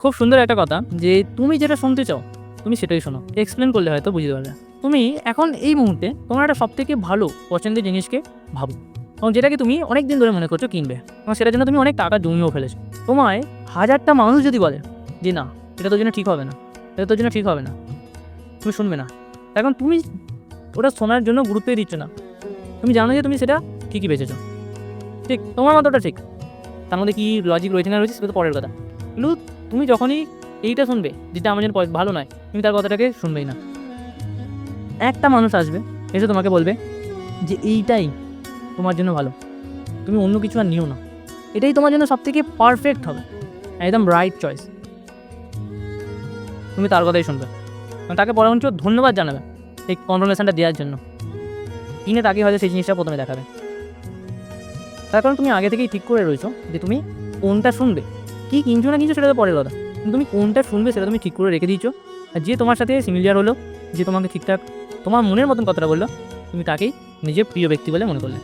খুব সুন্দর একটা কথা যে তুমি যেটা শুনতে চাও তুমি সেটাই শোনো। এক্সপ্লেন করলে হয়তো বুঝতে পারবে। তুমি এখন এই মুহূর্তে তোমার একটা সবথেকে ভালো পছন্দের জিনিসকে ভাবো এবং যেটাকে তুমি অনেক দিন ধরে মনে করছো কিনবে এবং সেটার জন্য তুমি অনেক টাকা জমিয়েও ফেলেছো। তোমায় হাজারটা মানুষ যদি বলে যে না এটা তোর জন্য ঠিক হবে না, এটা তোর জন্য ঠিক হবে না, তুমি শুনবে না। এখন তুমি ওটা শোনার জন্য গুরুত্বই দিচ্ছ না। তুমি জানো যে তুমি সেটা ঠিকই বেঁচেছো, ঠিক তোমার মতোটা ঠিক। তার মধ্যে কী লজিক রয়েছে না রয়েছে সেটা তো পরের কথা। কিন্তু তুমি যখনই এইটা শুনবে যেটা আমার জন্য ভালো নয়, তুমি তার কথাটাকে শুনবেই না। একটা মানুষ আসবে এসে তোমাকে বলবে যে এইটাই তোমার জন্য ভালো, তুমি অন্য কিছু আর নিও না, এটাই তোমার জন্য সবথেকে পারফেক্ট হবে, একদম রাইট চয়েস। তুমি তার কথাই শুনবে এবং তাকে বরঞ্চ ধন্যবাদ জানাবে এই কনফার্মেশনটা দেওয়ার জন্য। কিনে তাকে হয়তো সেই জিনিসটা প্রথমে দেখাবে। তার কারণ তুমি আগে থেকেই ঠিক করে রয়েছো যে তুমি কোনটা শুনবে। কী কিনছো না কিনছো সেটা তো পরের কথা, কিন্তু তুমি কোনটা শুনবে সেটা তুমি ঠিক করে রেখে দিয়েছো। আর যে তোমার সাথে সিমিলার হলো, যে তোমাকে ঠিকঠাক তোমার মনের মতন কথাটা বললো, তুমি তাকেই নিজের প্রিয় ব্যক্তি বলে মনে করলে।